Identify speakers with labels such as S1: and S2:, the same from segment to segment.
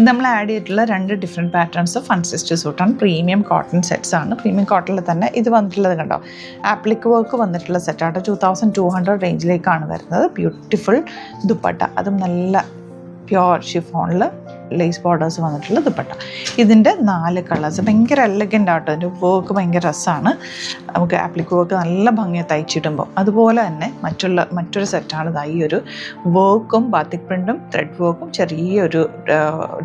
S1: ഇത് നമ്മൾ ആഡ് ചെയ്തിട്ടുള്ള 2 ഡിഫറെൻറ്റ് പാറ്റേൺസ് ഓഫ് അൺസിസ്റ്റർ സൂട്ടാണ്. പ്രീമിയം കോട്ടൺ സെറ്റ്സ് ആണ്. പ്രീമിയം കോട്ടണിൽ തന്നെ ഇത് വന്നിട്ടുള്ളത് കണ്ടോ, ആപ്ലിക് വർക്ക് വന്നിട്ടുള്ള സെറ്റാട്ടോ. 2200 റേഞ്ചിലേക്കാണ് വരുന്നത്. ബ്യൂട്ടിഫുൾ ദുപ്പട്ട, അതും നല്ല പ്യോർ ഷിഫോണിൽ ലേസ് ബോർഡേഴ്സ് വന്നിട്ടുള്ള ദുപ്പട്ട. ഇതിൻ്റെ 4 കളേഴ്സ് ഭയങ്കര എലഗൻ്റ് ആട്ടോ. അതിൻ്റെ വർക്ക് ഭയങ്കര രസമാണ്. നമുക്ക് ആപ്ലിക് വർക്ക് നല്ല ഭംഗിയായി തയ്ച്ചിടുമ്പോൾ. അതുപോലെ തന്നെ മറ്റൊരു സെറ്റാണ് ഈ ഒരു വർക്കും ബാത്തിക് പ്രിൻറ്റും ത്രെഡ് വർക്കും ചെറിയൊരു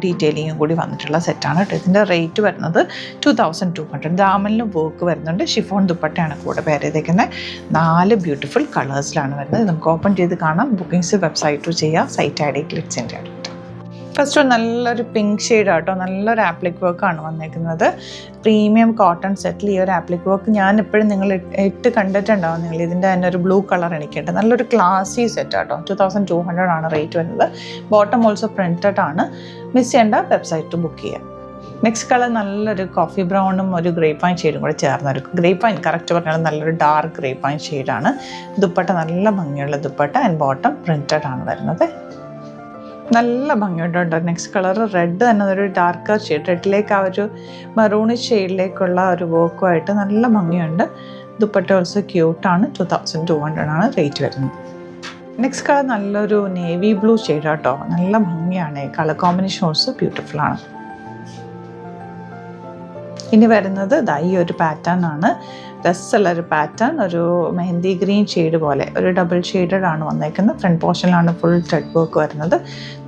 S1: ഡീറ്റെയിലിങ്ങും കൂടി വന്നിട്ടുള്ള സെറ്റാണ് കേട്ടോ. ഇതിൻ്റെ റേറ്റ് വരുന്നത് 2200. ദാമലിനും വർക്ക് വരുന്നുണ്ട്. ഷിഫോൺ ദുപ്പട്ടയാണ് കൂടെ പേര് ചെയ്തേക്കുന്നത്. 4 ബ്യൂട്ടിഫുൾ കളേഴ്സിലാണ് വരുന്നത്. നമുക്ക് ഓപ്പൺ ചെയ്ത് കാണാം. ബുക്കിങ്സ് വെബ്സൈറ്റ് ചെയ്യാം. സൈറ്റ് ഐ ഡി ക്ലിക്സിൻ്റെ ആണ്. ഫസ്റ്റ് നല്ലൊരു പിങ്ക് ഷെയ്ഡ് ആട്ടോ. നല്ലൊരു ആപ്ലിക് വർക്കാണ് വന്നേക്കുന്നത്. പ്രീമിയം കോട്ടൺ സെറ്റിൽ ഈ ഒരു ആപ്ലിക് വർക്ക് ഞാൻ എപ്പോഴും നിങ്ങൾ ഇട്ട് കണ്ടിട്ടുണ്ടാവും. നിങ്ങൾ ഇതിൻ്റെ തന്നെ ഒരു ബ്ലൂ കളർ എനിക്കുണ്ട്. നല്ലൊരു ക്ലാസി സെറ്റ് ആട്ടോ. 2200 ആണ് റേറ്റ് വരുന്നത്. ബോട്ടം ഓൾസോ പ്രിൻറ്റഡ് ആണ്. മിസ് ചെയ്യേണ്ട, വെബ്സൈറ്റ് ബുക്ക് ചെയ്യാം. നെക്സ്റ്റ് കളർ നല്ലൊരു കോഫി ബ്രൗണും ഒരു ഗ്രേപ്പ് വൈൻ ഷെയ്ഡും കൂടെ ചേർന്നൊരു ഗ്രേപ്പ് വൈൻ, കറക്റ്റ് പറഞ്ഞാൽ നല്ലൊരു ഡാർക്ക് ഗ്രേപ്പ് വൈൻ ഷെയ്ഡാണ്. ദുപ്പട്ട നല്ല ഭംഗിയുള്ള ദുപ്പട്ട ആൻഡ് ബോട്ടം പ്രിൻറ്റഡ് ആണ് വരുന്നത്. നല്ല ഭംഗിയുണ്ട്. നെക്സ്റ്റ് കളർ റെഡ് തന്നെ, ഒരു ഡാർക്കർ ഷെയ്ഡ്, റെഡിലേക്ക് ആ ഒരു മറൂണിഷ് ഷെയ്ഡിലേക്കുള്ള ഒരു വർക്കുമായിട്ട് നല്ല ഭംഗിയുണ്ട്. ദുപ്പട്ട ഓൾസോ ക്യൂട്ടാണ്. 2200 ആണ് റേറ്റ് വരുന്നത്. നെക്സ്റ്റ് കളർ നല്ലൊരു നേവി ബ്ലൂ ഷെയ്ഡ് കേട്ടോ. നല്ല ഭംഗിയാണ്. കളർ കോമ്പിനേഷൻ ഓൾസോ ബ്യൂട്ടിഫുൾ ആണ്. ഇനി വരുന്നത് ഈ ഒരു പാറ്റേൺ ആണ്. രസമുള്ളൊരു പാറ്റേൺ, ഒരു മെഹന്തി ഗ്രീൻ ഷെയ്ഡ് പോലെ ഒരു ഡബിൾ ഷെയ്ഡഡ് ആണ് വന്നേക്കുന്നത്. ഫ്രണ്ട് പോർഷനിലാണ് ഫുൾ ത്രെഡ് വർക്ക് വരുന്നത്.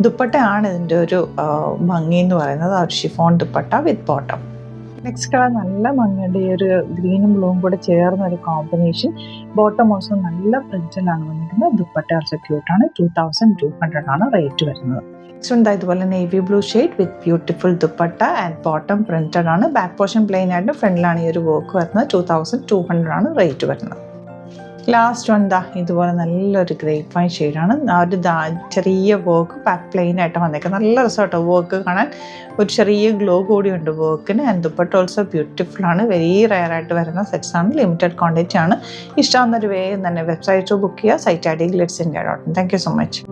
S1: ദുപ്പട്ടയാണ് ഇതിൻ്റെ ഒരു ഭംഗി എന്ന് പറയുന്നത്. ആ ഒരു ഷിഫോൺ ദുപ്പട്ട വിത്ത് ബോട്ടം. നെക്സ്റ്റ് കളർ നല്ല ഭംഗിയുണ്ട്. ഈ ഒരു ഗ്രീനും ബ്ലൂവും കൂടെ ചേർന്ന ഒരു കോമ്പിനേഷൻ. ബോട്ടം ഓൾസോ നല്ല പ്രിന്റിലാണ് വന്നിരിക്കുന്നത്. ദുപ്പട്ട ഓൾസോ ക്യൂട്ടാണ്. 2200 ആണ് റേറ്റ് വരുന്നത്. നെക്സ്റ്റ് ഉണ്ട് ഇതുപോലെ navy blue shade with beautiful dupatta and bottom printed ആണ്. ബാക്ക് പോർഷൻ പ്ലെയിൻ ആയിട്ട് ഫ്രണ്ടിലാണ് ഈ ഒരു വർക്ക് വരുന്നത്. 2200 ആണ് റേറ്റ് വരുന്നത്. ലാസ്റ്റ് എന്താ ഇതുപോലെ നല്ലൊരു ഗ്രേപ്പ് വൈൻ ഷെയ്ഡാണ്. ആ ഒരു ചെറിയ വർക്ക് ബാക്ക് പ്ലെയിൻ ആയിട്ട് വന്നേക്കുന്നത്. നല്ല രസമായിട്ടോ വർക്ക് കാണാൻ. ഒരു ചെറിയ ഗ്ലോ കൂടിയുണ്ട് വർക്കിന്. ആൻഡ് ദുപ്പട്ട ഓൾസോ ബ്യൂട്ടിഫുൾ ആണ്. വെരി റെയർ ആയിട്ട് വരുന്ന സെറ്റ്സ് ആണ്. ലിമിറ്റഡ് ക്വാണ്ടിറ്റി ആണ്. ഇഷ്ടമാവുന്നൊരു വേഗം തന്നെ വെബ്സൈറ്റ് ബുക്ക് ചെയ്യുക. സൈറ്റ് ഐ ഡി ഗ്ലിറ്റ്സ് ഇന്ത്യ.in. Thank you so much.